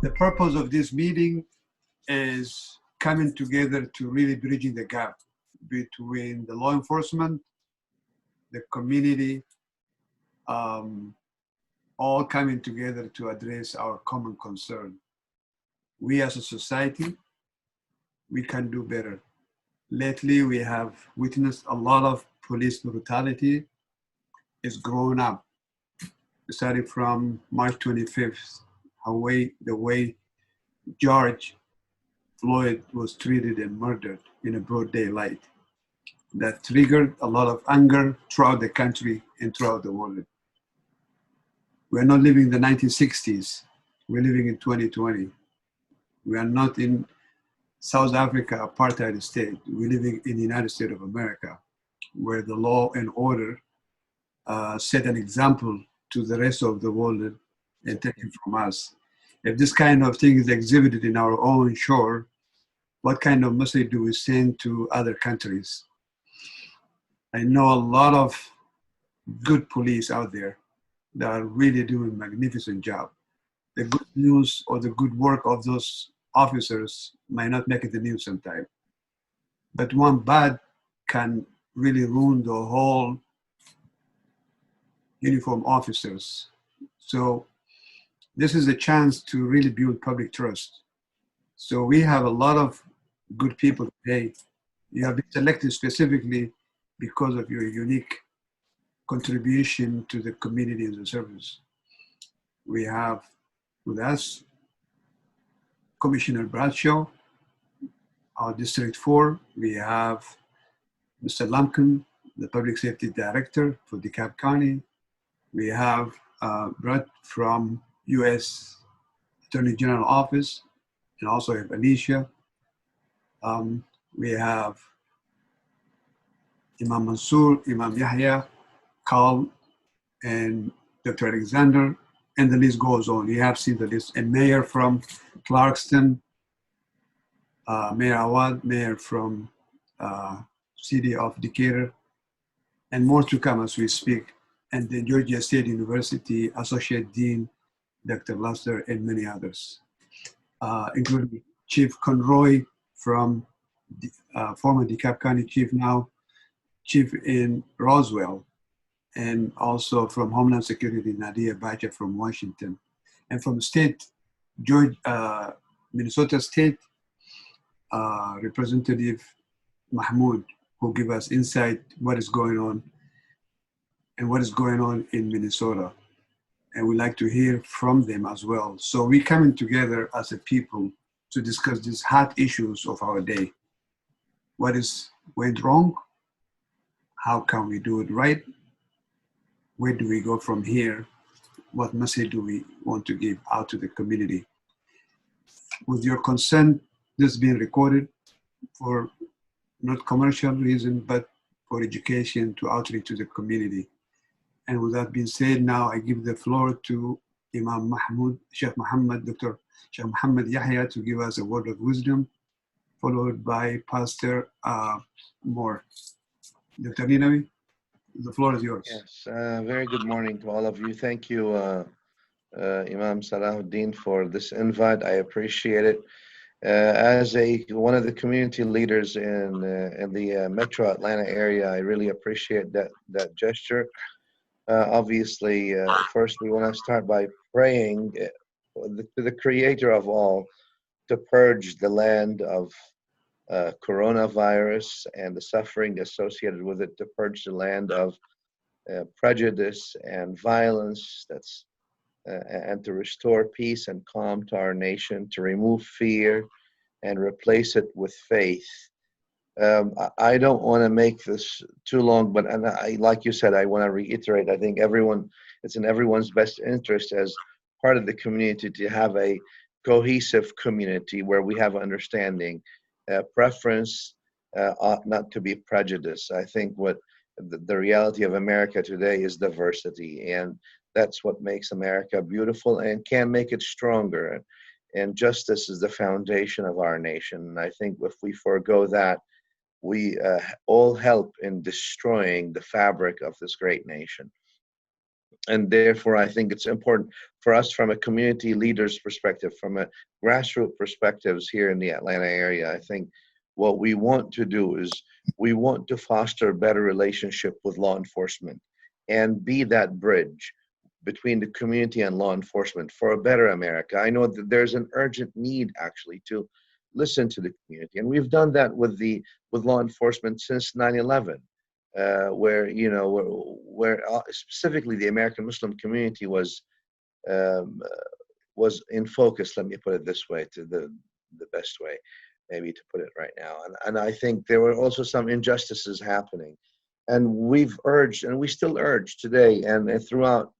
The purpose of this meeting is coming together to really bridging the gap between the law enforcement, the community, all coming together to address our common concern. We as a society, we can do better. Lately, we have witnessed a lot of police brutality. It's grown up, starting from March 25th, the way George Floyd was treated and murdered in a broad daylight. That triggered a lot of anger throughout the country and throughout the world. We're not living in the 1960s. We're living in 2020. We are not in South Africa, apartheid state. We're living in the United States of America, where the law and order set an example to the rest of the world and taken from us. If this kind of thing is exhibited in our own shore, what kind of message do we send to other countries? I know a lot of good police out there that are really doing a magnificent job. The good news or the good work of those officers might not make it the news sometimes. But one bad can really ruin the whole uniform officers. So this is a chance to really build public trust. So we have a lot of good people today. You have been selected specifically because of your unique contribution to the community and the service. We have with us Commissioner Bradshaw, our District 4. We have Mr. Lumpkin, the Public Safety Director for Dekalb County. We have Brad from U.S. Attorney General Office, and also have Alicia. We have Imam Mansour, Imam Yahya, Carl, and Dr. Alexander, and the list goes on. You have seen the list. And Mayor from Clarkston, Mayor Awad, Mayor from City of Decatur, and more to come as we speak. And the Georgia State University Associate Dean, Dr. Luster, and many others, including Chief Conroy from former DeKalb County Chief, now Chief in Roswell, and also from Homeland Security, Nadia Bacha from Washington. And from state, Minnesota State Representative Mohamoud, who give us insight what is going on and what is going on in Minnesota. And we like to hear from them as well. So we're coming together as a people to discuss these hot issues of our day. What went wrong? How can we do it right? Where do we go from here? What message do we want to give out to the community? With your consent, this is being recorded for not commercial reason, but for education to outreach to the community. And with that being said, now I give the floor to Imam Mohamoud, Sheikh Muhammad, Dr. Sheikh Muhammad Yahya to give us a word of wisdom, followed by Pastor Moor. Dr. Ninawi, the floor is yours. Yes, very good morning to all of you. Thank you, Imam Salahuddin, for this invite. I appreciate it. As one of the community leaders in the Metro Atlanta area, I really appreciate that gesture. Obviously, first we want to start by praying to the Creator of all to purge the land of coronavirus and the suffering associated with it, to purge the land of prejudice and violence, and to restore peace and calm to our nation, to remove fear and replace it with faith. I don't want to make this too long, but like you said, I want to reiterate, I think it's in everyone's best interest as part of the community to have a cohesive community where we have understanding. Preference ought not to be prejudice. I think what the reality of America today is diversity, and that's what makes America beautiful and can make it stronger. And justice is the foundation of our nation. And I think if we forego that, we all help in destroying the fabric of this great nation. And therefore, I think it's important for us from a community leader's perspective, from a grassroots perspectives here in the Atlanta area, I think what we want to do is we want to foster a better relationship with law enforcement and be that bridge between the community and law enforcement for a better America. I know that there's an urgent need actually to listen to the community, and we've done that with law enforcement since 9/11, where specifically the American Muslim community um, was in focus. Let me put it this way, to the best way maybe to put it right now. And I think there were also some injustices happening, and we've urged, and we still urge today and throughout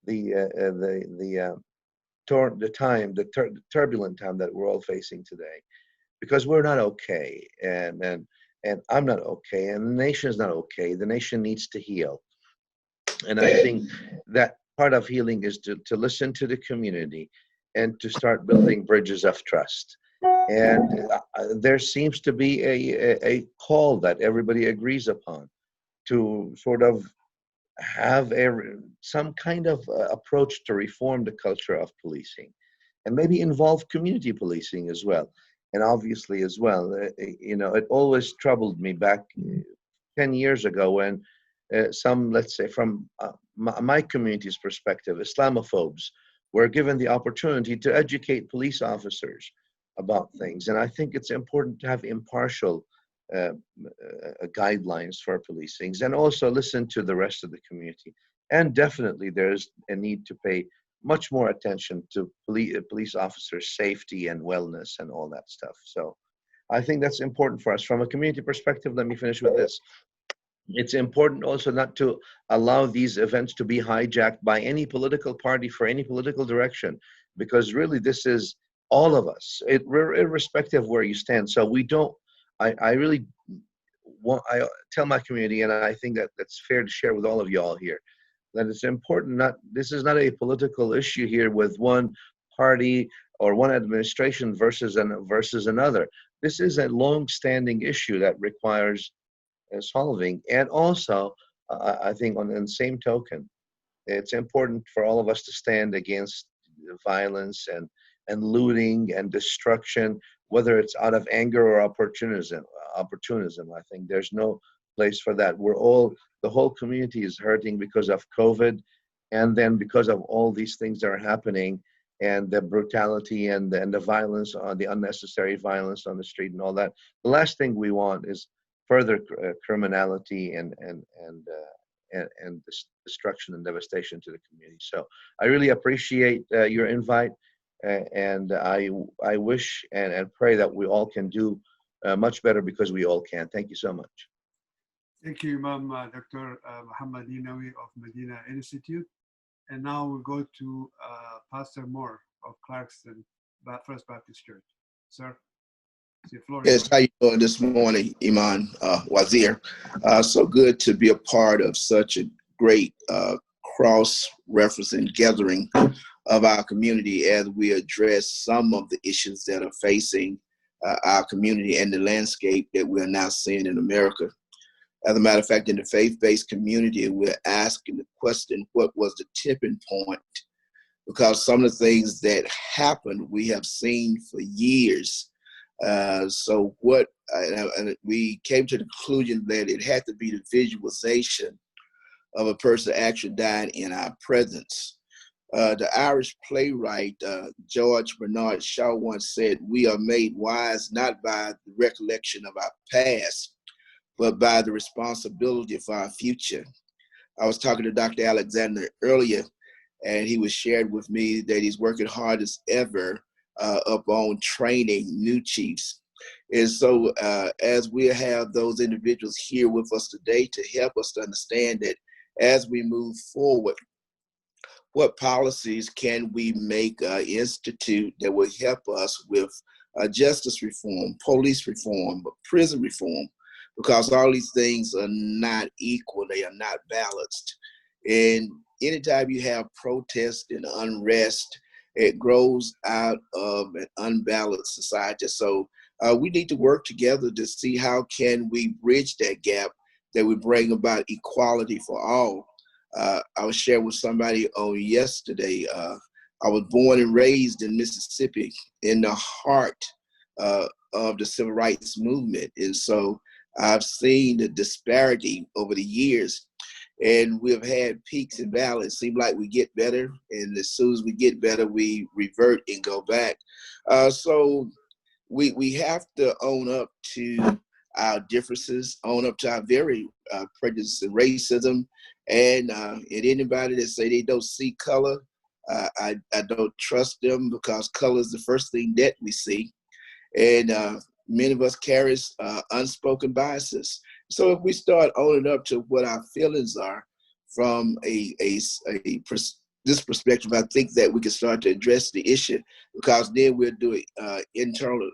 the turbulent time that we're all facing today, because we're not okay, and I'm not okay, and the nation is not okay. The nation needs to heal, and I think that part of healing is to listen to the community and to start building bridges of trust. And there seems to be a call that everybody agrees upon to sort of have some kind of approach to reform the culture of policing, and maybe involve community policing as well. And obviously as well, it always troubled me back 10 years ago when some, let's say from my community's perspective, Islamophobes were given the opportunity to educate police officers about things. And I think it's important to have impartial guidelines for policing, and also listen to the rest of the community. And definitely there's a need to pay much more attention to police officers' safety and wellness and all that stuff. So I think that's important for us. From a community perspective, let me finish with this. It's important also not to allow these events to be hijacked by any political party for any political direction, because really this is all of us, irrespective of where you stand. So we don't, I really want, I tell my community, and I think that that's fair to share with all of y'all here, that it's important, this is not a political issue here with one party or one administration versus another. This is a long-standing issue that requires solving. And also, I think on the same token, it's important for all of us to stand against violence and looting and destruction, whether it's out of anger or opportunism. I think there's no place for that. The whole community is hurting because of COVID, and then because of all these things that are happening, and the brutality and the violence, the unnecessary violence on the street and all that. The last thing we want is further criminality and destruction and devastation to the community. So I really appreciate your invite, and I wish and pray that we all can do much better, because we all can. Thank you so much. Thank you, Imam Dr. Muhammad Ninawi of Medina Institute. And now we'll go to Pastor Moor of Clarkston First Baptist Church. Sir, the floor is yours. Yes, how you doing this morning, Imam, Wazir? So good to be a part of such a great cross-referencing gathering of our community as we address some of the issues that are facing our community and the landscape that we're now seeing in America. As a matter of fact, in the faith-based community, we're asking the question, what was the tipping point? Because some of the things that happened, we have seen for years. So we came to the conclusion that it had to be the visualization of a person actually dying in our presence. The Irish playwright George Bernard Shaw once said, "We are made wise not by the recollection of our past, but by the responsibility for our future." I was talking to Dr. Alexander earlier, and he was shared with me that he's working hard as ever up on training new chiefs. And so as we have those individuals here with us today to help us to understand that as we move forward, what policies can we institute that will help us with justice reform, police reform, prison reform, because all these things are not equal, they are not balanced. And anytime you have protest and unrest, it grows out of an unbalanced society. So we need to work together to see how can we bridge that gap, that we bring about equality for all. I was sharing with somebody on yesterday I was born and raised in Mississippi, in the heart of the civil rights movement. And so I've seen the disparity over the years, and we've had peaks and valleys. It seems like we get better, and as soon as we get better, we revert and go back. So we have to own up to our differences, own up to our very prejudice and racism. And anybody that say they don't see color, I don't trust them, because color is the first thing that we see. And many of us carries unspoken biases. So if we start owning up to what our feelings are from this perspective, I think that we can start to address the issue, because then we'll do internal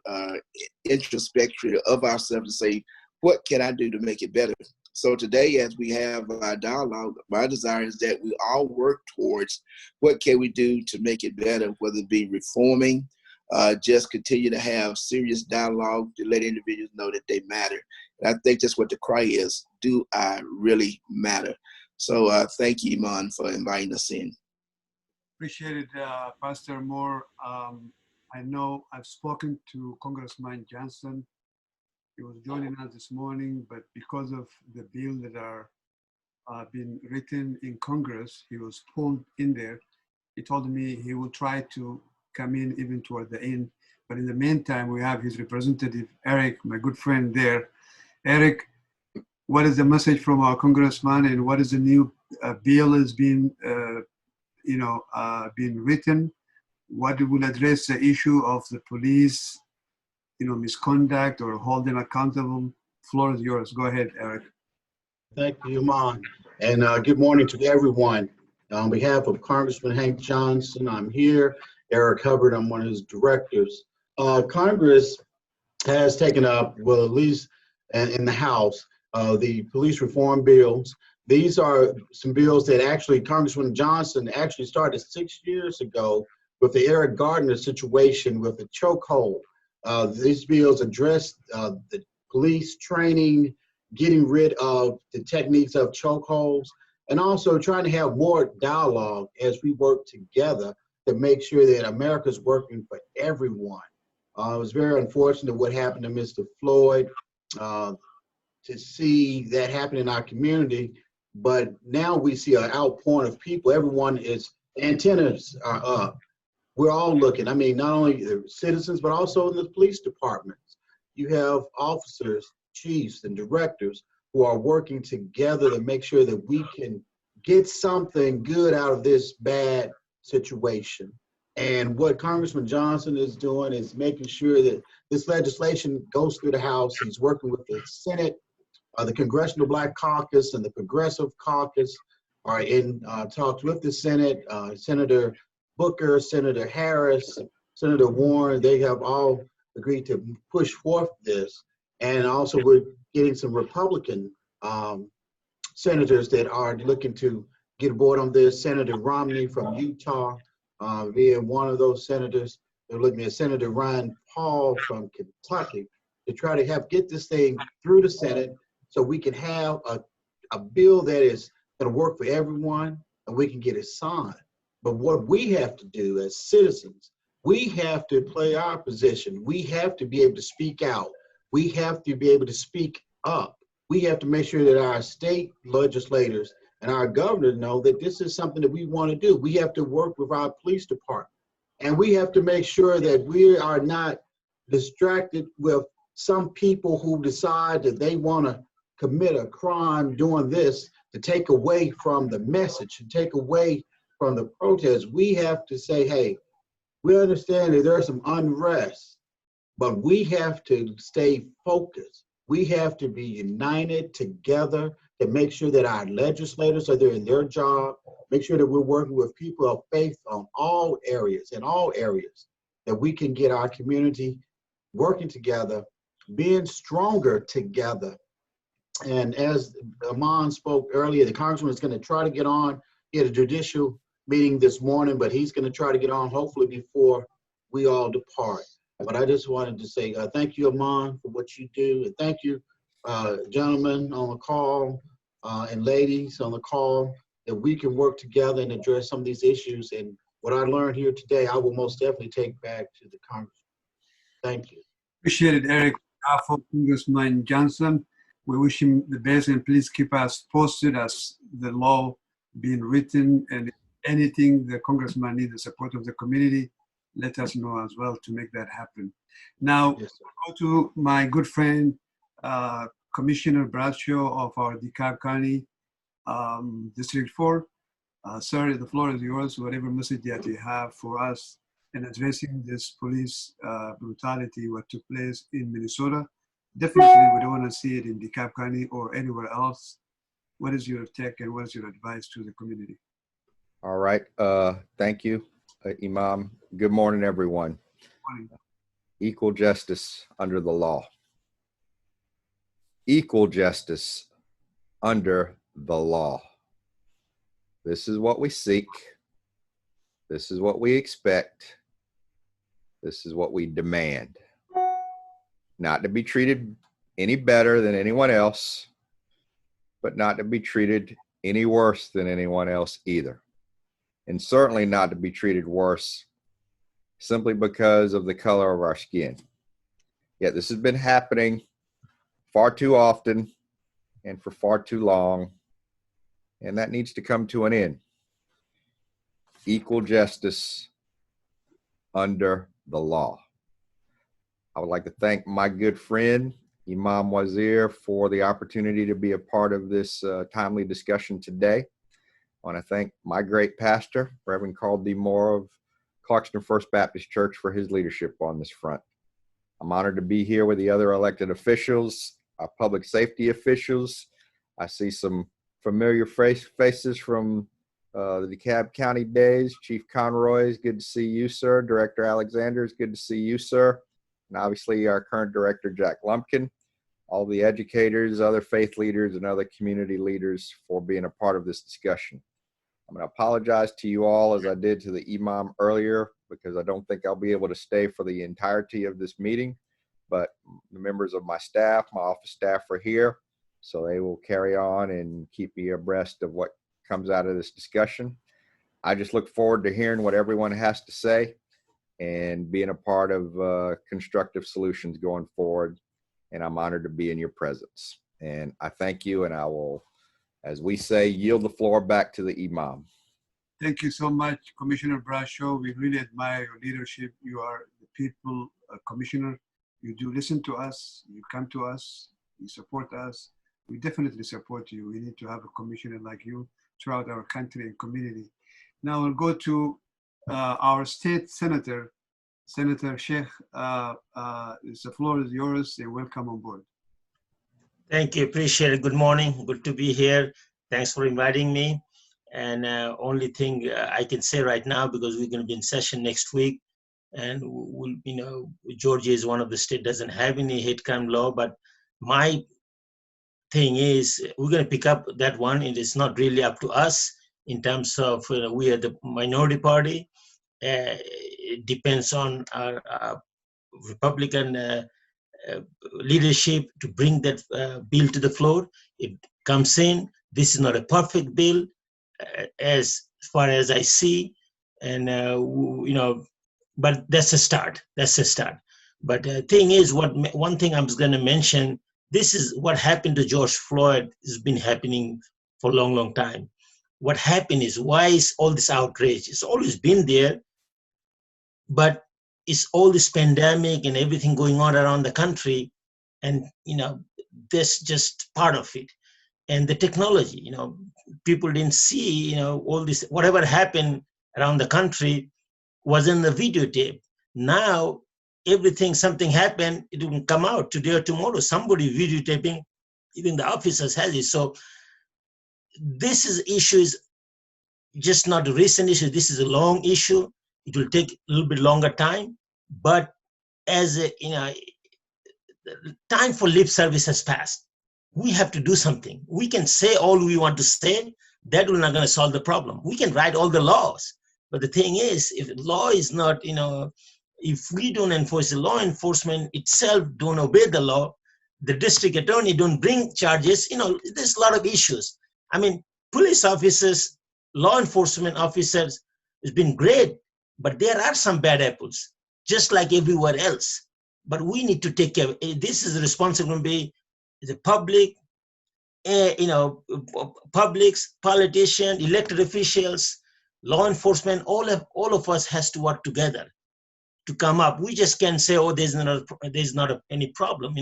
introspection of ourselves to say, what can I do to make it better? So today, as we have our dialogue, my desire is that we all work towards what can we do to make it better, whether it be reforming, just continue to have serious dialogue to let individuals know that they matter. And I think that's what the cry is. Do I really matter? So thank you, Imam, for inviting us in. Appreciate it, Pastor Moore. I know I've spoken to Congressman Johnson. He was joining us this morning, but because of the bill that are been written in Congress, he was pulled in there. He told me he will try to come in even toward the end. But in the meantime, we have his representative, Eric, my good friend there. Eric, what is the message from our congressman, and what is the new bill is being, being written? What will address the issue of the police, misconduct or hold them accountable? Floor is yours. Go ahead, Eric. Thank you, Imam. And good morning to everyone. On behalf of Congressman Hank Johnson, I'm here. Eric Hubbard, I'm one of his directors. Congress has taken up, well, at least in the House, the police reform bills. These are some bills that actually Congressman Johnson actually started 6 years ago with the Eric Gardner situation with the chokehold. These bills address the police training, getting rid of the techniques of chokeholds, and also trying to have more dialogue as we work together to make sure that America's working for everyone. It was very unfortunate what happened to Mr. Floyd, to see that happen in our community, but now we see an outpouring of people. Everyone is, antennas are up. We're all looking. I mean, not only the citizens, but also in the police departments. You have officers, chiefs, and directors who are working together to make sure that we can get something good out of this bad situation. And what Congressman Johnson is doing is making sure that this legislation goes through the House. He's working with the Senate, the Congressional Black Caucus, and the Progressive Caucus are in talks with the Senate. Senator Booker, Senator Harris, Senator Warren, they have all agreed to push forth this. And also we're getting some Republican senators that are looking to get aboard on this. Senator Romney from Utah, being one of those senators. They're looking at Senator Rand Paul from Kentucky to try to get this thing through the Senate so we can have a bill that is going to work for everyone and we can get it signed. But what we have to do as citizens, we have to play our position. We have to be able to speak out. We have to be able to speak up. We have to make sure that our state legislators and our governor know that this is something that we want to do. We have to work with our police department. And we have to make sure that we are not distracted with some people who decide that they want to commit a crime doing this to take away from the message, to take away from the protest. We have to say, hey, we understand that there's some unrest, but we have to stay focused. We have to be united together to make sure that our legislators are doing their job, make sure that we're working with people of faith on all areas, in all areas, that we can get our community working together, being stronger together. And as Amon spoke earlier, the Congressman is going to try to get on. He had a judicial meeting this morning, but he's going to try to get on hopefully before we all depart. But I just wanted to say thank you, Amon, for what you do. And thank you, gentlemen on the call and ladies on the call, that we can work together and address some of these issues and what I learned here today, I will most definitely take back to the Congress. Thank you. Appreciate it, Eric. For Congressman Johnson, we wish him the best, and please keep us posted as the law being written, and anything the congressman needs the support of the community, let us know as well to make that happen. Now, Yes, sir. go to my good friend, Commissioner Bradshaw of our Dekalb County, District 4. Sir, the floor is yours. Whatever message that you have for us in addressing this police brutality, what took place in Minnesota. Definitely, we don't want to see it in Dekalb County or anywhere else. What is your take and what is your advice to the community? All right. Thank you, Imam. Good morning, everyone. Morning. Equal justice under the law. Equal justice under the law. This is what we seek. This is what we expect. This is what we demand. Not to be treated any better than anyone else, but not to be treated any worse than anyone else either. And certainly not to be treated worse simply because of the color of our skin. Yet this has been happening far too often and for far too long, and that needs to come to an end. Equal justice under the law. I would like to thank my good friend, Imam Wazir, for the opportunity to be a part of this timely discussion today. I want to thank my great pastor, Reverend Carl D. Moor of Clarkston First Baptist Church, for his leadership on this front. I'm honored to be here with the other elected officials, our public safety officials. I see some familiar faces from the DeKalb County days. Chief Conroy, it's good to see you, sir. Director Alexander, it's good to see you, sir. And obviously our current director, Jack Lumpkin, all the educators, other faith leaders, and other community leaders for being a part of this discussion. I'm going to apologize to you all, as I did to the Imam earlier, because I don't think I'll be able to stay for the entirety of this meeting, but the members of my staff, my office staff, are here, so they will carry on and keep me abreast of what comes out of this discussion. I just look forward to hearing what everyone has to say and being a part of constructive solutions going forward. And I'm honored to be in your presence. And I thank you, and I will, as we say, yield the floor back to the Imam. Thank you so much, Commissioner Bradshaw. We really admire your leadership. You are the people commissioner. You do listen to us. You come to us. You support us. We definitely support you. We need to have a commissioner like you throughout our country and community. Now we'll go to our state senator, Senator Sheikh. The floor is yours, and welcome on board. Thank you, appreciate it. Good morning, good to be here. Thanks for inviting me. And only thing I can say right now, because we're going to be in session next week, and we'll, Georgia is one of the states doesn't have any hate crime law, but my thing is we're going to pick up that one. It is not really up to us in terms of we are the minority party. It depends on our Republican leadership to bring that bill to the floor. It comes in. This is not a perfect bill as far as I see, and but that's a start. That's a start. But the thing is, one thing I'm going to mention, this is what happened to George Floyd has been happening for a long, long time. What happened is, why is all this outrage? It's always been there, but it's all this pandemic and everything going on around the country, and that's just part of it. And the technology, people didn't see, all this, whatever happened around the country was in the videotape. Now, something happened, it will come out today or tomorrow. Somebody videotaping, even the officers has it. So this issue is just not a recent issue. This is a long issue. It will take a little bit longer time, but as time for lip service has passed. We have to do something. We can say all we want to say. That will not going to solve the problem. We can write all the laws, but the thing is, if law is not, if we don't enforce the law enforcement itself, don't obey the law, the district attorney don't bring charges, there's a lot of issues. I mean, police officers, law enforcement officers, It's been great, but there are some bad apples, just like everywhere else. But we need to take care. This is responsibility of the public, publics, politicians, elected officials, law enforcement. All of us has to work together to come up. We just can't say, oh, there's not any problem.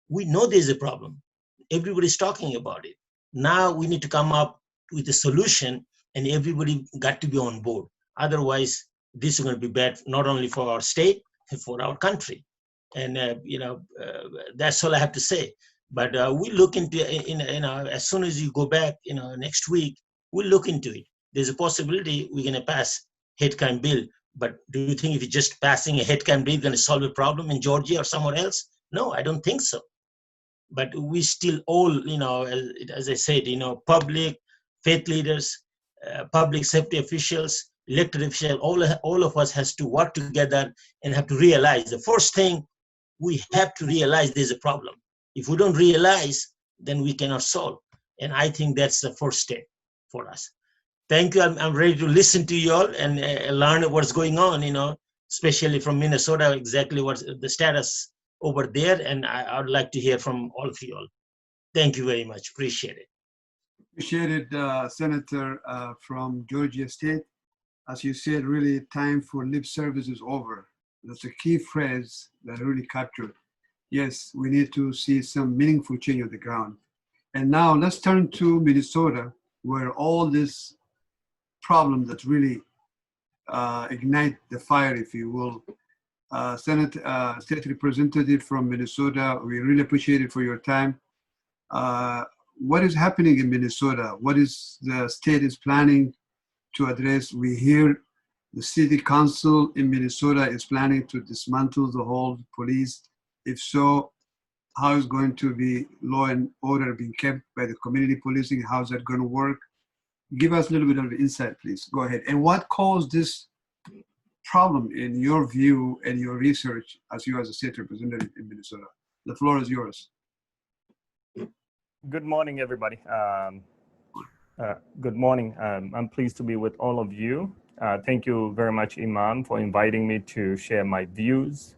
We know there's a problem. Everybody's talking about it. Now we need to come up with a solution, and everybody got to be on board. Otherwise, this is going to be bad, not only for our state, but for our country. And, that's all I have to say. But we look into, as soon as you go back, next week, we'll look into it. There's a possibility we're going to pass hate crime bill. But do you think if you're just passing a hate crime bill, going to solve a problem in Georgia or somewhere else? No, I don't think so. But we still all, as I said, public, faith leaders, public safety officials, elected officials, all of us has to work together and have to realize. The first thing, we have to realize there's a problem. If we don't realize, then we cannot solve. And I think that's the first step for us. Thank you. I'm ready to listen to you all and learn what's going on, especially from Minnesota, exactly what's the status over there. And I would like to hear from all of you all. Thank you very much. Appreciate it. Appreciate it, Senator from Georgia State. As you said, really time for lip service is over. That's a key phrase that really captured. Yes, we need to see some meaningful change on the ground. And now let's turn to Minnesota, where all this problem that really ignite the fire, if you will. State Representative from Minnesota, we really appreciate it for your time. What is happening in Minnesota? What is the state is planning to address? We hear the city council in Minnesota is planning to dismantle the whole police. If so, how is going to be law and order being kept by the community policing? How is that going to work? Give us a little bit of insight, please. Go ahead. And what caused this problem in your view and your research as you as a state representative in Minnesota? The floor is yours. Good morning, everybody. Good morning. I'm pleased to be with all of you. Thank you very much, Imam, for inviting me to share my views.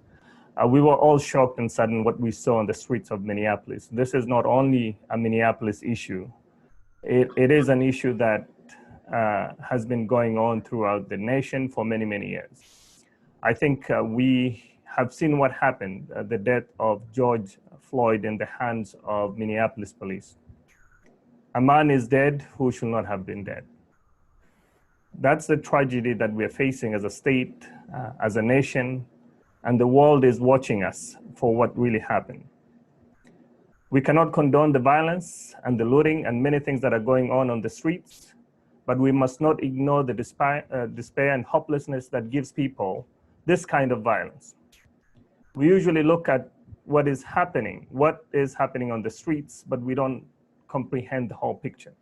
We were all shocked and saddened what we saw on the streets of Minneapolis. This is not only a Minneapolis issue. It is an issue that has been going on throughout the nation for many, many years. I think we have seen what happened, the death of George Floyd in the hands of Minneapolis police. A man is dead who should not have been dead. That's the tragedy that we're facing as a state, as a nation, and the world is watching us for what really happened. We cannot condone the violence and the looting and many things that are going on the streets, but we must not ignore the despair and hopelessness that gives people this kind of violence. We usually look at what is happening on the streets, but we don't comprehend the whole picture.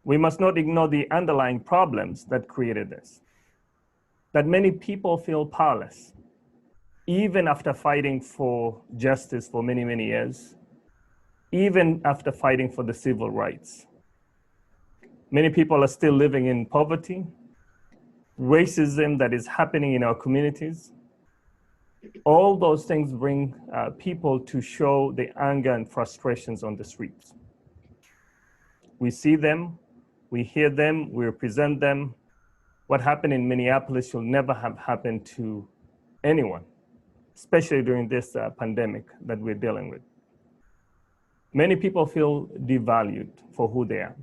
We must not ignore the underlying problems that created this, that many people feel powerless, even after fighting for justice for many, many years, even after fighting for the civil rights. Many people are still living in poverty, racism that is happening in our communities. All those things bring people to show the anger and frustrations on the streets. We see them, we hear them, we represent them. What happened in Minneapolis should never have happened to anyone, especially during this pandemic that we're dealing with. Many people feel devalued for who they are.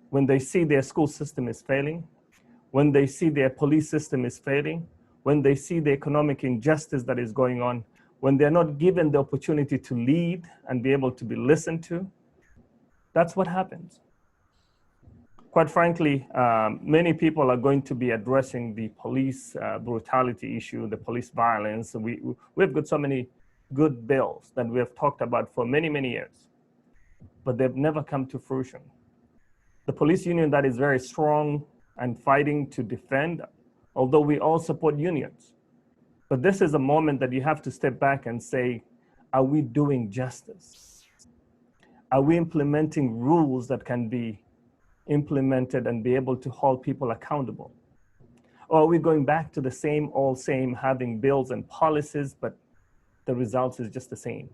When they see their school system is failing, when they see their police system is failing, when they see the economic injustice that is going on, when they're not given the opportunity to lead and be able to be listened to, that's what happens. Quite frankly, many people are going to be addressing the police brutality issue, the police violence. We've got so many good bills that we have talked about for many, many years, but they've never come to fruition. The police union that is very strong and fighting to defend, although we all support unions. But this is a moment that you have to step back and say, are we doing justice? Are we implementing rules that can be implemented and be able to hold people accountable? Or are we going back to the same old same, having bills and policies, but the results is just the same?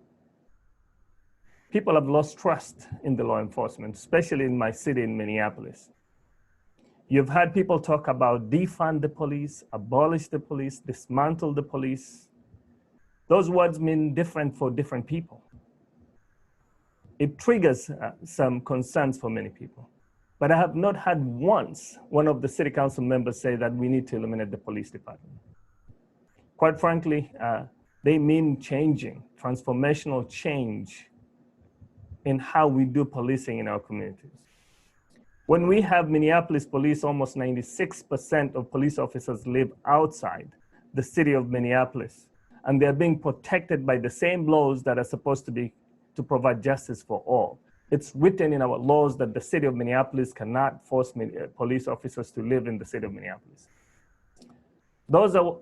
People have lost trust in the law enforcement, especially in my city in Minneapolis. You've had people talk about defund the police, abolish the police, dismantle the police. Those words mean different for different people. It triggers some concerns for many people. But I have not had once one of the city council members say that we need to eliminate the police department. Quite frankly, they mean changing, transformational change in how we do policing in our communities. When we have Minneapolis police, almost 96% of police officers live outside the city of Minneapolis, and they're being protected by the same laws that are supposed to be to provide justice for all. It's written in our laws that the city of Minneapolis cannot force police officers to live in the city of Minneapolis. Those are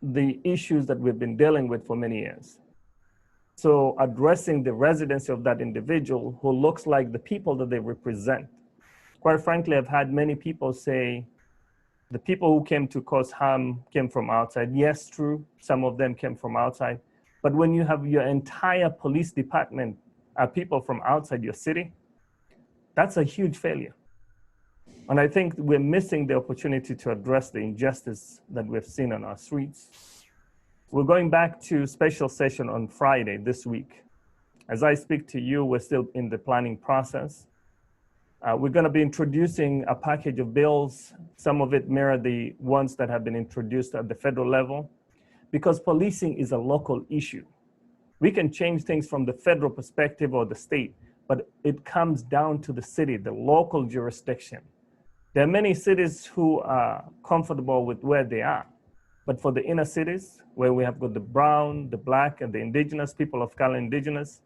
the issues that we've been dealing with for many years. So addressing the residency of that individual who looks like the people that they represent. Quite frankly, I've had many people say, the people who came to cause harm came from outside. Yes, true, some of them came from outside. But when you have your entire police department people from outside your city, that's a huge failure. And I think we're missing the opportunity to address the injustice that we've seen on our streets. We're going back to special session on Friday this week. As I speak to you, we're still in the planning process. We're going to be introducing a package of bills. Some of it mirror the ones that have been introduced at the federal level, because policing is a local issue. We can change things from the federal perspective or the state, but it comes down to the city, the local jurisdiction. There are many cities who are comfortable with where they are, but for the inner cities, where we have got the brown, the black, and the indigenous, people of color indigenous,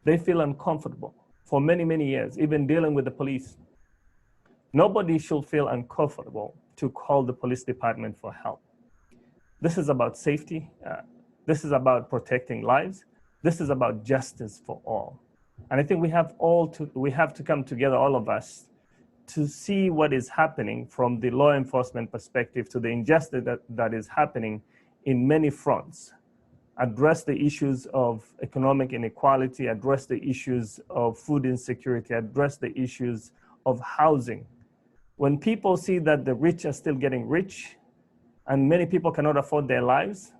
they feel uncomfortable for many, many years, even dealing with the police. Nobody should feel uncomfortable to call the police department for help. This is about safety. This is about protecting lives. This is about justice for all. And I think we have to come together, all of us, to see what is happening from the law enforcement perspective to the injustice that is happening in many fronts. Address the issues of economic inequality, address the issues of food insecurity, address the issues of housing. When people see that the rich are still getting rich and many people cannot afford their lives,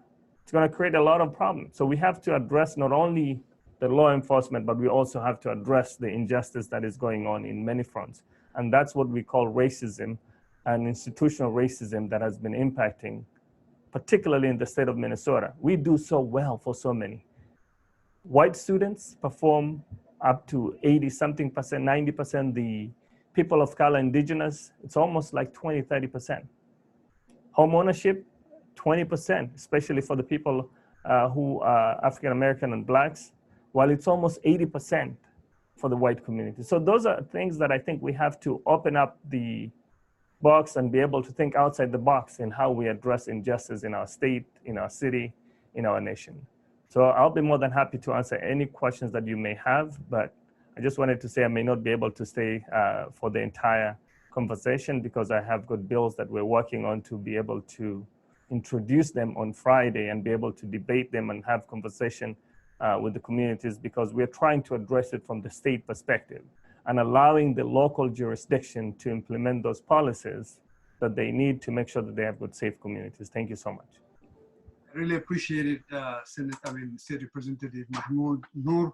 it's going to create a lot of problems. So we have to address not only the law enforcement, but we also have to address the injustice that is going on in many fronts. And that's what we call racism and institutional racism that has been impacting, particularly in the state of Minnesota. We do so well for so many. White students perform up to 80-something percent, 90%. The people of color, indigenous, it's almost like 20, 30%. Home ownership, 20%, especially for the people who are African-American and blacks, while it's almost 80% for the white community. So those are things that I think we have to open up the box and be able to think outside the box in how we address injustice in our state, in our city, in our nation. So I'll be more than happy to answer any questions that you may have, but I just wanted to say I may not be able to stay for the entire conversation because I have good bills that we're working on to be able to introduce them on Friday and be able to debate them and have conversation with the communities, because we're trying to address it from the state perspective and allowing the local jurisdiction to implement those policies that they need to make sure that they have good, safe communities. Thank you so much. I really appreciate it, State Representative Mohamoud. Noor,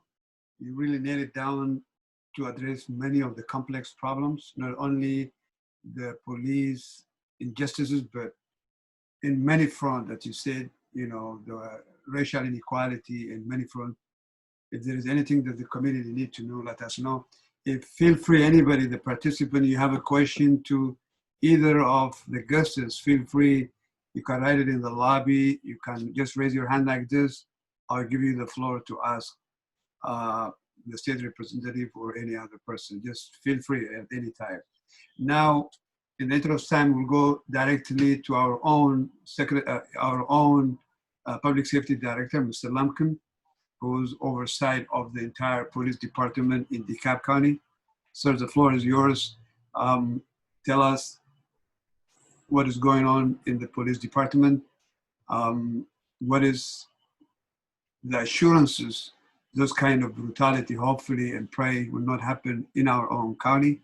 you really nailed it down to address many of the complex problems, not only the police injustices, but in many fronts that you said, you know, the racial inequality in many fronts. If there is anything that the community need to know, let us know. If feel free, anybody, the participant, you have a question to either of the guests, feel free. You can write it in the lobby. You can just raise your hand like this. I'll give you the floor to ask the state representative or any other person. Just feel free at any time. Now, in the interest of time, we'll go directly to our own Public Safety Director, Mr. Lumpkin, who's oversight of the entire police department in DeKalb County. Sir, the floor is yours. Tell us what is going on in the police department. What is the assurances those kind of brutality, hopefully and pray, will not happen in our own county?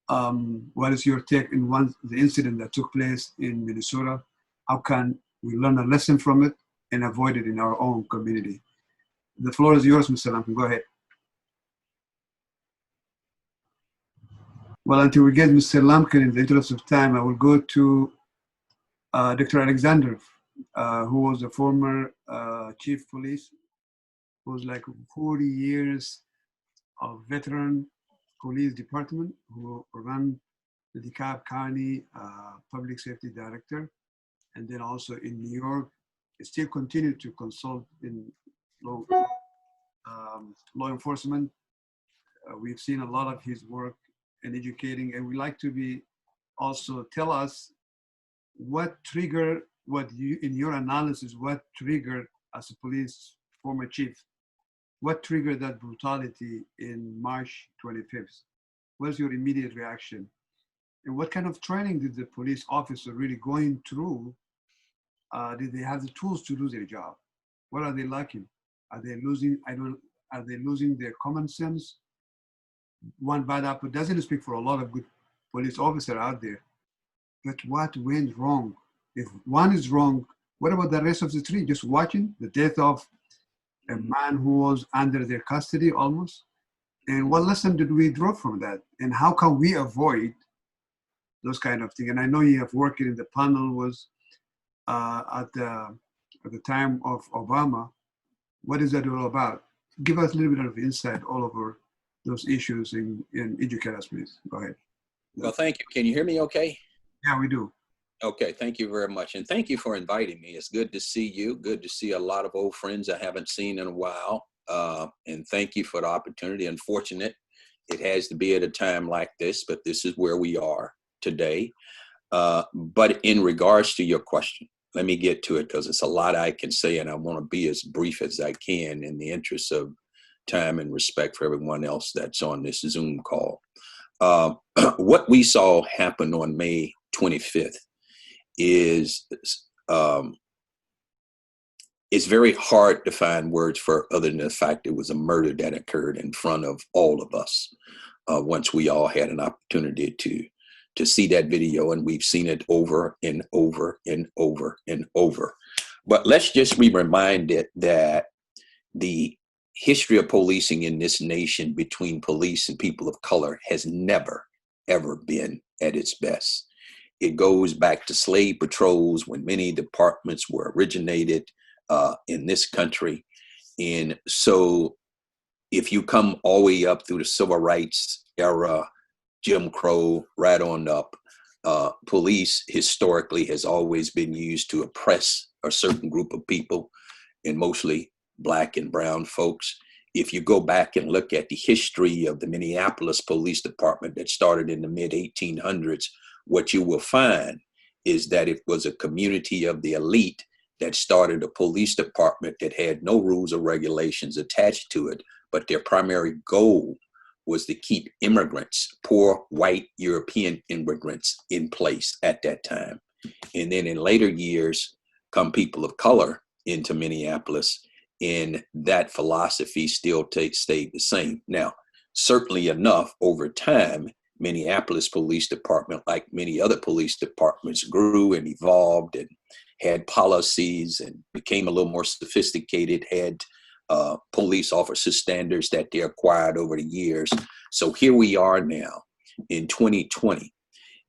What is your take in the incident that took place in Minnesota? How can we learn a lesson from it and avoid it in our own community? The floor is yours, Mr. Lumpkin. Go ahead. Well, until we get Mr. Lumpkin, in the interest of time, I will go to Dr. Alexander, who was a former chief police, who was like 40 years of veteran police department, who ran the Dekalb County public safety director, and then also in New York, still continue to consult in law enforcement. We've seen a lot of his work in educating, and we'd like to be also tell us what triggered, what you, in your analysis, what triggered as a police former chief, what triggered that brutality in March 25th? What was your immediate reaction? And what kind of training did the police officer really going through? Did they have the tools to do their job? What are they lacking? Are they losing, are they losing their common sense? One bad apple doesn't speak for a lot of good police officers out there. But what went wrong? If one is wrong, what about the rest of the three? Just watching the death of a man who was under their custody almost? And what lesson did we draw from that? And how can we avoid those kind of things? And I know you have worked in the panel was at the time of Obama. What is that all about? Give us a little bit of insight all over those issues and educate us, please. Go ahead. Well, thank you. Can you hear me okay? Yeah, we do. Okay, thank you very much. And thank you for inviting me. It's good to see you. Good to see a lot of old friends I haven't seen in a while. And thank you for the opportunity. Unfortunate, it has to be at a time like this, but this is where we are today. But in regards to your question, let me get to it because it's a lot I can say, and I want to be as brief as I can in the interest of time and respect for everyone else that's on this Zoom call. What we saw happen on May 25th is it's very hard to find words for other than the fact it was a murder that occurred in front of all of us. Once we all had an opportunity to see that video, and we've seen it over and over and over and over. But let's just be reminded that the history of policing in this nation between police and people of color has never, ever been at its best. It goes back to slave patrols when many departments were originated in this country. And so if you come all the way up through the civil rights era, Jim Crow, right on up, police historically has always been used to oppress a certain group of people, and mostly Black and brown folks. If you go back and look at the history of the Minneapolis Police Department that started in the mid-1800s, what you will find is that it was a community of the elite that started a police department that had no rules or regulations attached to it, but their primary goal was to keep immigrants, poor white European immigrants, in place at that time. And then in later years, come people of color into Minneapolis, and that philosophy still stayed the same. Now, certainly enough, over time, Minneapolis Police Department, like many other police departments, grew and evolved and had policies and became a little more sophisticated, had police officer standards that they acquired over the years. So here we are now in 2020,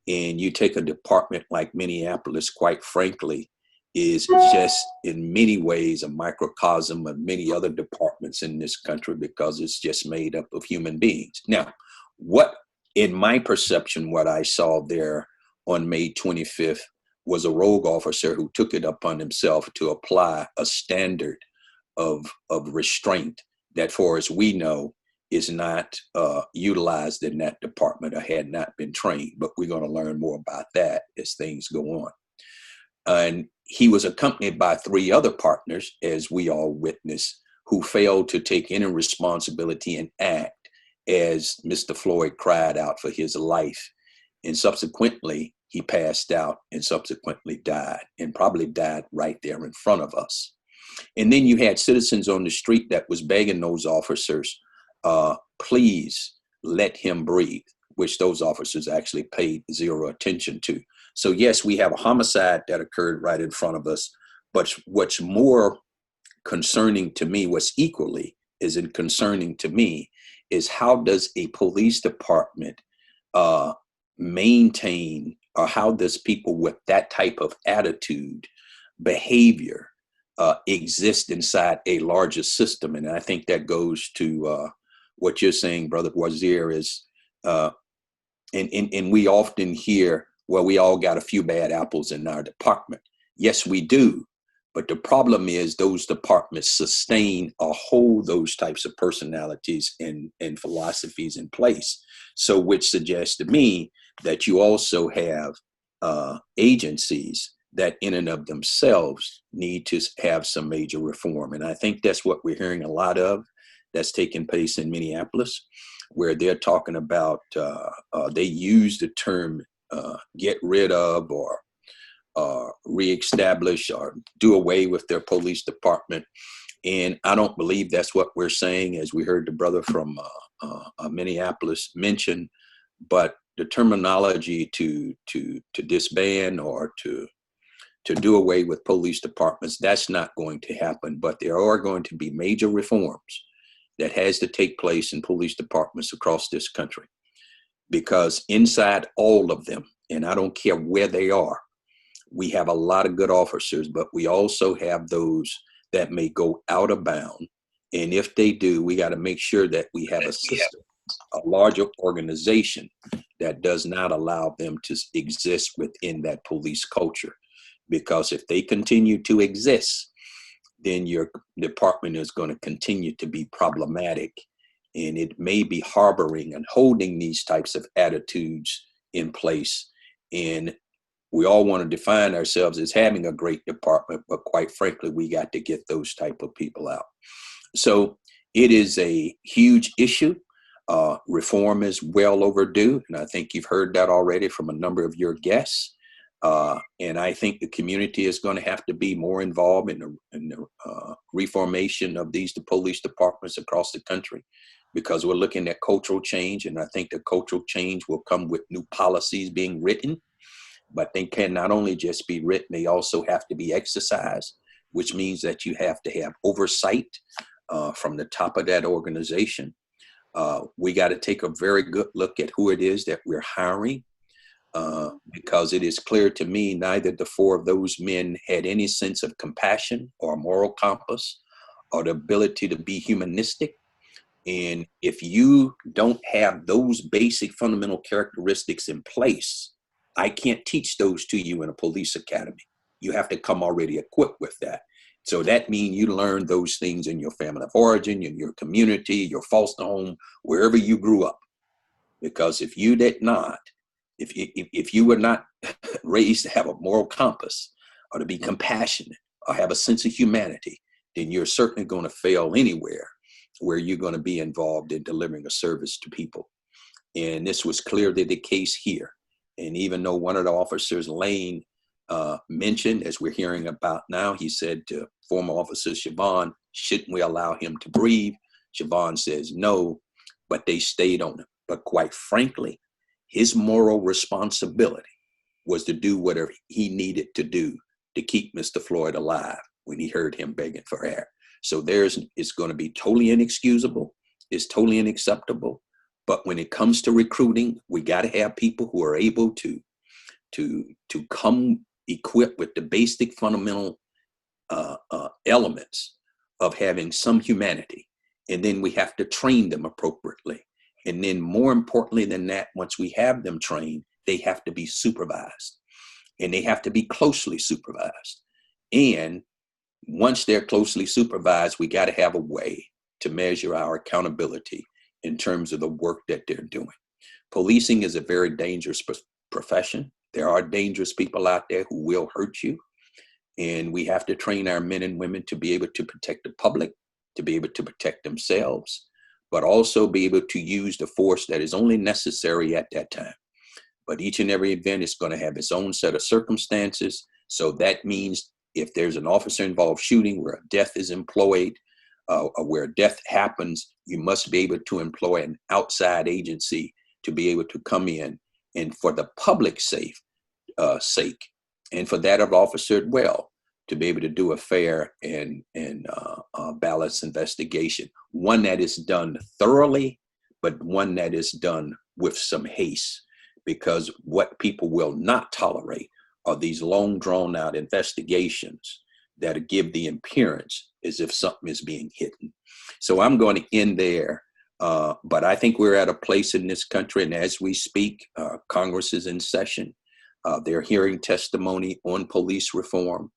and you take a department like Minneapolis, quite frankly, is just in many ways a microcosm of many other departments in this country because it's just made up of human beings. Now, what, in my perception, what I saw there on May 25th was a rogue officer who took it upon himself to apply a standard of restraint that, for as we know, is not utilized in that department or had not been trained. But we're going to learn more about that as things go on. And he was accompanied by 3 other partners, as we all witnessed, who failed to take any responsibility and act as Mr. Floyd cried out for his life And subsequently, he passed out and subsequently died, and probably died right there in front of us. And then you had citizens on the street that was begging those officers, please let him breathe, which those officers actually paid zero attention to. So yes, we have a homicide that occurred right in front of us, but what's more concerning to me, what's equally concerning to me, is how does a police department maintain, or how does people with that type of attitude, behavior, exist inside a larger system? And I think that goes to what you're saying, Brother Wazir, is, and we often hear, well, we all got a few bad apples in our department. Yes, we do. But the problem is those departments sustain or hold those types of personalities and philosophies in place. So which suggests to me that you also have agencies that in and of themselves need to have some major reform. And I think that's what we're hearing a lot of that's taking place in Minneapolis, where they're talking about, they use the term get rid of or reestablish or do away with their police department. And I don't believe that's what we're saying, as we heard the brother from Minneapolis mention, but the terminology to disband or to do away with police departments, that's not going to happen. But there are going to be major reforms that has to take place in police departments across this country, because inside all of them, and I don't care where they are, we have a lot of good officers, but we also have those that may go out of bound. And if they do, we got to make sure that we have a system, a larger organization that does not allow them to exist within that police culture. Because if they continue to exist, then your department is going to continue to be problematic. And it may be harboring and holding these types of attitudes in place. And we all want to define ourselves as having a great department, but quite frankly, we got to get those type of people out. So it is a huge issue. Reform is well overdue. And I think you've heard that already from a number of your guests. And I think the community is going to have to be more involved in the reformation of the police departments across the country, because we're looking at cultural change. And I think the cultural change will come with new policies being written. But they can not only just be written, they also have to be exercised, which means that you have to have oversight from the top of that organization. We got to take a very good look at who it is that we're hiring, because it is clear to me neither the four of those men had any sense of compassion or moral compass or the ability to be humanistic. And if you don't have those basic fundamental characteristics in place, I can't teach those to you in a police academy. You have to come already equipped with that. So that means you learn those things in your family of origin, in your community, your foster home, wherever you grew up. Because if you did not, if you were not raised to have a moral compass or to be compassionate or have a sense of humanity, then you're certainly going to fail anywhere where you're going to be involved in delivering a service to people. And this was clearly the case here. And even though one of the officers, Lane, mentioned, as we're hearing about now, he said to former officer Siobhan, shouldn't we allow him to breathe? Siobhan says no, but they stayed on him. But quite frankly, his moral responsibility was to do whatever he needed to do to keep Mr. Floyd alive when he heard him begging for air. So it's going to be totally inexcusable. It's totally unacceptable. But when it comes to recruiting, we got to have people who are able to come equipped with the basic fundamental elements of having some humanity. And then we have to train them appropriately. And then more importantly than that, once we have them trained, they have to be supervised. And they have to be closely supervised. And once they're closely supervised, we got to have a way to measure our accountability in terms of the work that they're doing. Policing is a very dangerous profession. There are dangerous people out there who will hurt you. And we have to train our men and women to be able to protect the public, to be able to protect themselves, but also be able to use the force that is only necessary at that time. but each and every event is going to have its own set of circumstances. So that means if there's an officer involved shooting where a death is employed, where death happens, you must be able to employ an outside agency to be able to come in, and for the public sake, and for that of officer as well, to be able to do a fair and balanced investigation, one that is done thoroughly, but one that is done with some haste, because what people will not tolerate are these long drawn out investigations that give the appearance as if something is being hidden. So I'm going to end there. But I think we're at a place in this country, and as we speak, Congress is in session. They're hearing testimony on police reform.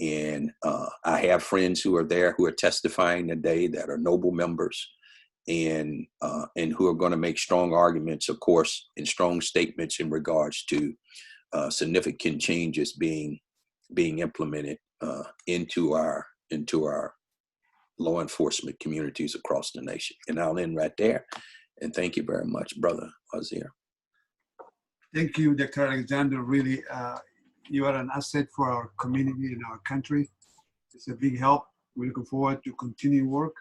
And I have friends who are there who are testifying today that are noble members and who are going to make strong arguments, of course, and strong statements in regards to significant changes being implemented into our law enforcement communities across the nation. And I'll end right there. And thank you very much, Brother Wazir. Thank you, Dr. Alexander. Really, you are an asset for our community and our country. It's a big help. We're looking forward to continue work.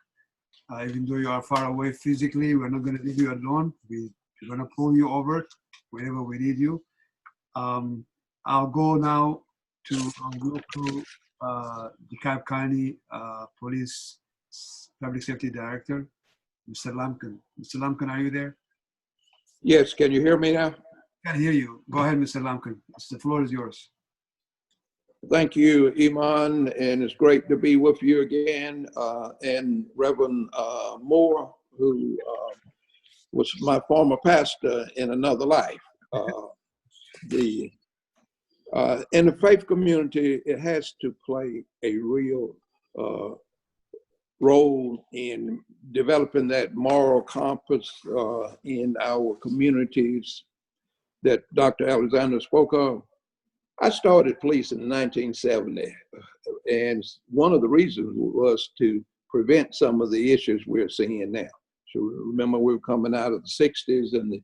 Even though you are far away physically, we're not going to leave you alone. We're going to pull you over whenever we need you. I'll go now to our local Dekalb County Police Public Safety Director, Mr. Lumpkin. Mr. Lumpkin, are you there? Yes, can you hear me now? I can hear you. Go ahead, Mr. Lumpkin. The floor is yours. Thank you, Imam, and it's great to be with you again. And Reverend Moor, who was my former pastor in another life. In the faith community, it has to play a real role in developing that moral compass in our communities that Dr. Alexander spoke of. I started police in 1970, and one of the reasons was to prevent some of the issues we're seeing now. So remember, we were coming out of the 60s, and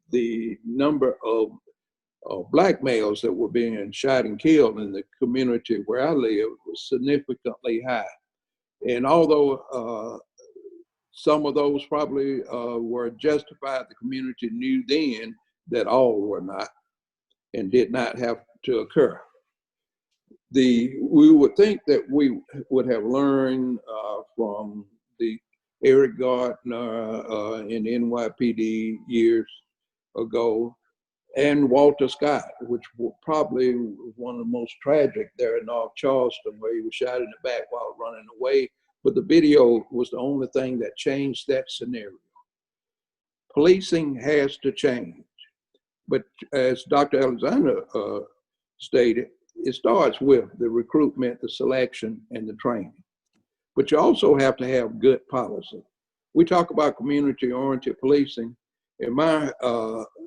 the number of black males that were being shot and killed in the community where I live was significantly high. And although some of those probably were justified, the community knew then that all were not and did not have to occur. We would think that we would have learned from the Eric Gardner in NYPD years ago, and Walter Scott, which probably was one of the most tragic there in North Charleston, where he was shot in the back while running away. But the video was the only thing that changed that scenario. Policing has to change. But as Dr. Alexander stated, it starts with the recruitment, the selection, and the training. But you also have to have good policy. We talk about community-oriented policing. In my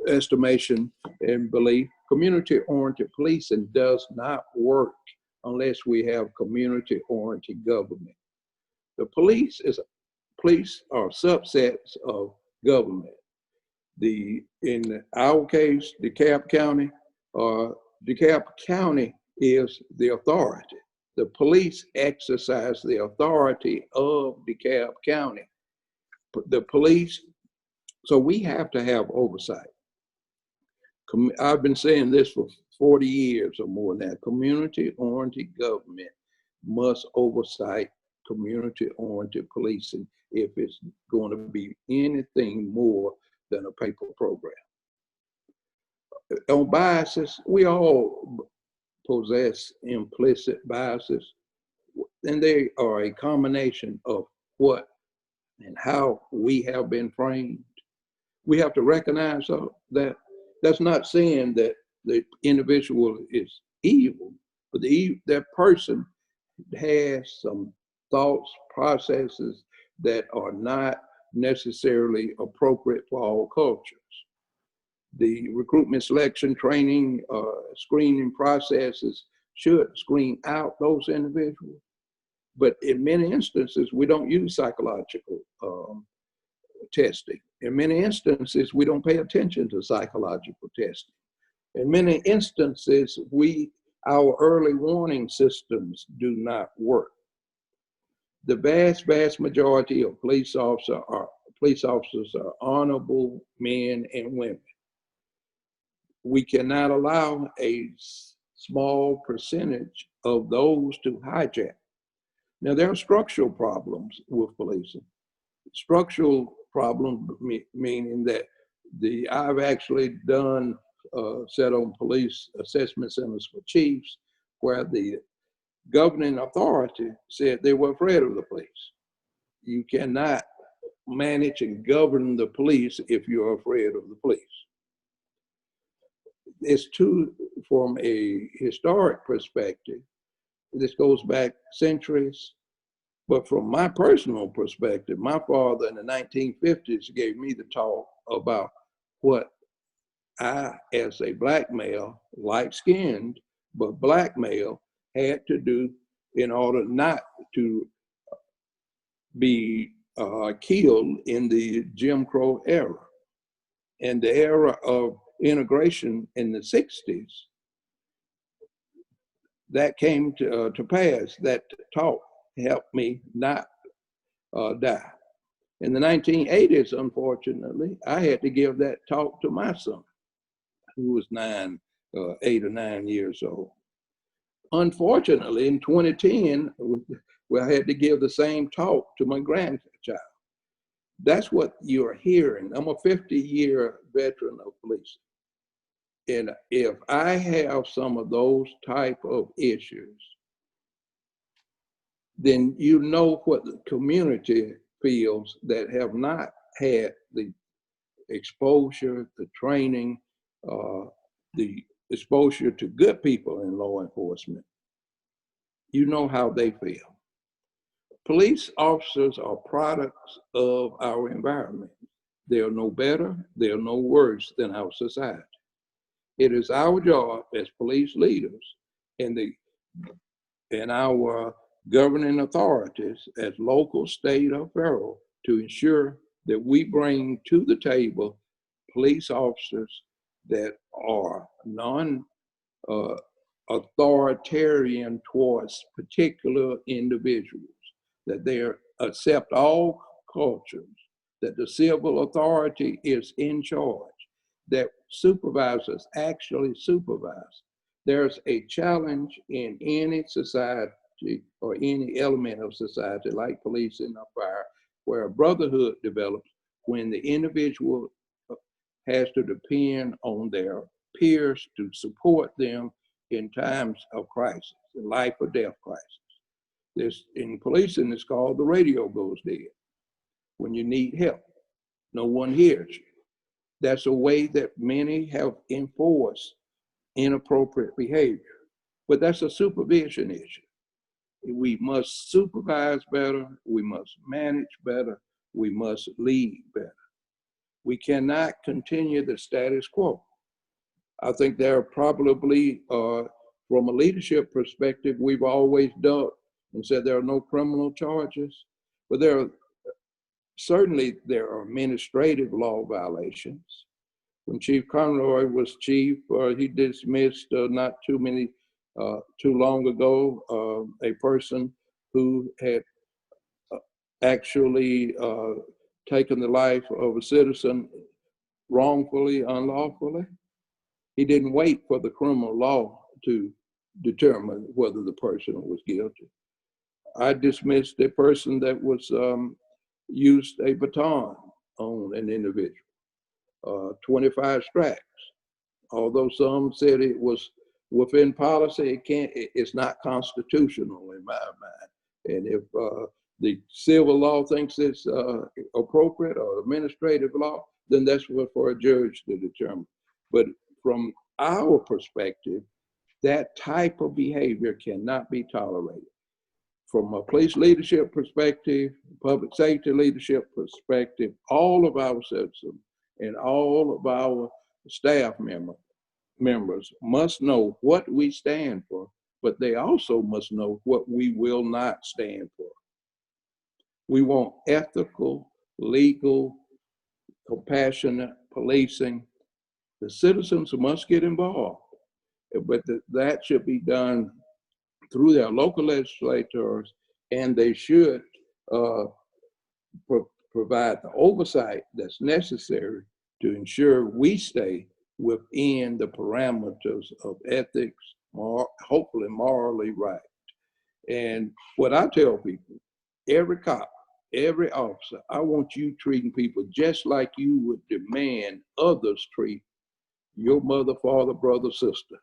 estimation and belief, community-oriented policing does not work unless we have community-oriented government. The police are subsets of government. In our case, DeKalb County is the authority. The police exercise the authority of DeKalb County. The police, so we have to have oversight. I've been saying this for 40 years or more now. Community-oriented government must oversight community-oriented policing if it's going to be anything more than a paper program. On biases, we all possess implicit biases, and they are a combination of what and how we have been framed. We have to recognize that that's not saying that the individual is evil, but that person has some thoughts, processes that are not necessarily appropriate for all cultures. The recruitment, selection, training, screening processes should screen out those individuals. But in many instances, we don't use psychological testing. In many instances, we don't pay attention to psychological testing. In many instances, our early warning systems do not work. The vast majority of police officers are honorable men and women. We cannot allow a small percentage of those to hijack. Now, there are structural problems with policing. Structural problems meaning that I've actually done set on police assessment centers for chiefs where the governing authority said they were afraid of the police. You cannot manage and govern the police if you're afraid of the police. It's from a historic perspective, this goes back centuries, but from my personal perspective, my father in the 1950s gave me the talk about what I, as a black male, light-skinned, but black male, had to do in order not to be killed in the Jim Crow era. And the era of integration in the 60s, that came to pass. That talk helped me not die. In the 1980s, unfortunately, I had to give that talk to my son, who was 8 or 9 years old. Unfortunately, in 2010, I had to give the same talk to my grandchild. That's what you're hearing. I'm a 50-year veteran of policing. And if I have some of those type of issues, then you know what the community feels that have not had the exposure, the training, the exposure to good people in law enforcement. You know how they feel. Police officers are products of our environment. They are no better, they are no worse than our society. It is our job as police leaders and our governing authorities as local, state, or federal to ensure that we bring to the table police officers that are non-authoritarian towards particular individuals, that they accept all cultures, that the civil authority is in charge, that supervisors actually supervise. There's a challenge in any society or any element of society like policing or fire where a brotherhood develops when the individual has to depend on their peers to support them in times of crisis, life or death crisis. This, in policing, it's called the radio goes dead. When you need help, no one hears you. That's a way that many have enforced inappropriate behavior, but that's a supervision issue. We must supervise better, we must manage better, we must lead better. We cannot continue the status quo. I think there are probably, from a leadership perspective, we've always done and said there are no criminal charges, but certainly there are administrative law violations. When Chief Conroy was chief, he dismissed not too long ago, a person who had actually taken the life of a citizen wrongfully, unlawfully. He didn't wait for the criminal law to determine whether the person was guilty. I dismissed a person that was used a baton on an individual, 25 strikes. Although some said it was within policy, it's not constitutional in my mind. And if the civil law thinks it's appropriate or administrative law, then that's for a judge to determine. But from our perspective, that type of behavior cannot be tolerated. From a police leadership perspective, public safety leadership perspective, all of our citizens and all of our staff members must know what we stand for, but they also must know what we will not stand for. We want ethical, legal, compassionate policing The citizens must get involved, but that should be done through their local legislators, and they should provide the oversight that's necessary to ensure we stay within the parameters of ethics, hopefully morally right. And what I tell people, every cop, every officer, I want you treating people just like you would demand others treat your mother, father, brother, sister,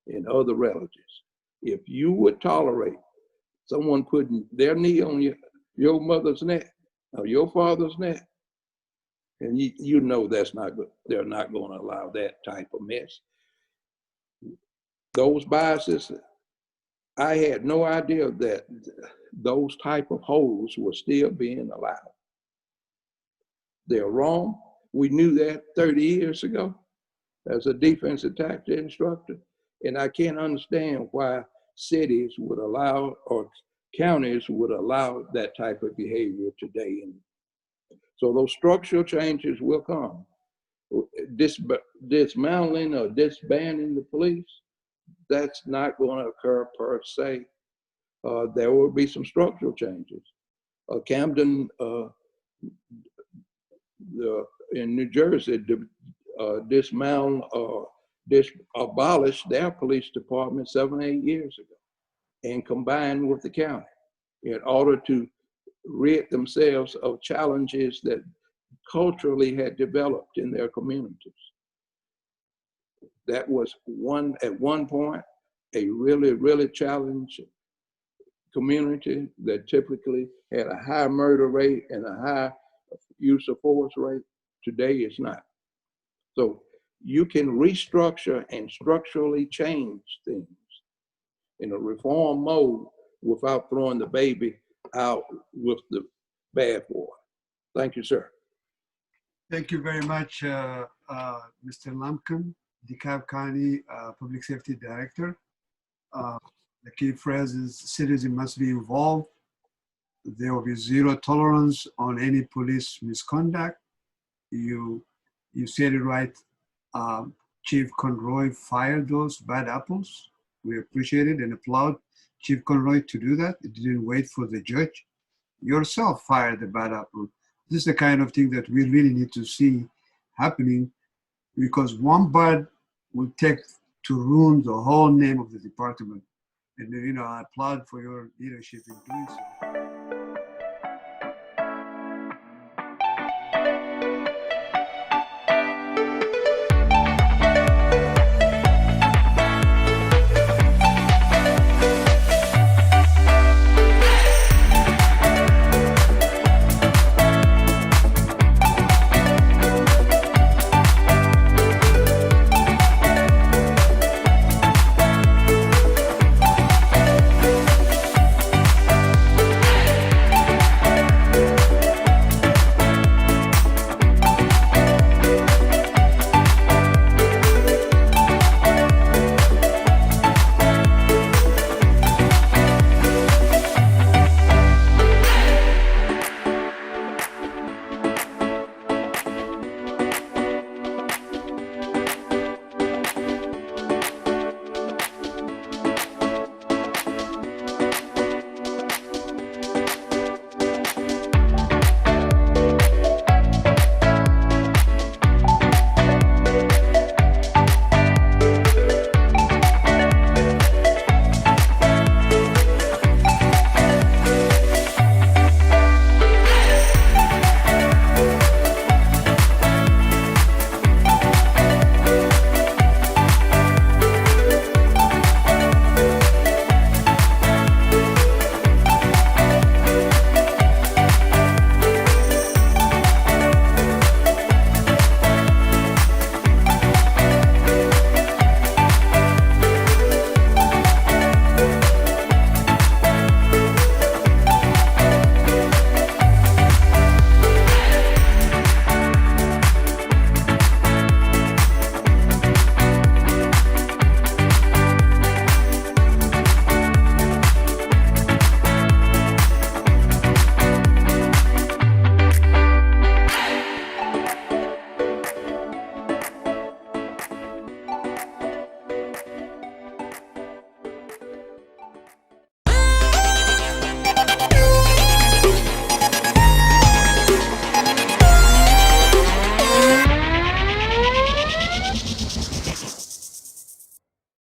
and other relatives. If you would tolerate someone putting their knee on your mother's neck or your father's neck, and you know that's not good, they're not going to allow that type of mess. Those biases, I had no idea that those type of holes were still being allowed. They're wrong. We knew that 30 years ago as a defensive tactics instructor. And I can't understand why cities would allow or counties would allow that type of behavior today. And so those structural changes will come. Dismantling or disbanding the police, that's not going to occur per se. There will be some structural changes. Camden in New Jersey abolished their police department 7 or 8 years ago and combined with the county in order to rid themselves of challenges that culturally had developed in their communities. That was at one point a really, really challenging community that typically had a high murder rate and a high use of force rate. Today it's not. So you can restructure and structurally change things in a reform mode without throwing the baby out with the bathwater. Thank you, sir. Thank you very much, Mr. Lumpkin, Dekalb County Public Safety Director. The key phrase is citizens must be involved. There will be zero tolerance on any police misconduct. You said it right. Chief Conroy fired those bad apples. We appreciate it and applaud Chief Conroy to do that. It didn't wait for the judge. Yourself fired the bad apple. This is the kind of thing that we really need to see happening, because one bad will take to ruin the whole name of the department. And I applaud for your leadership in doing so.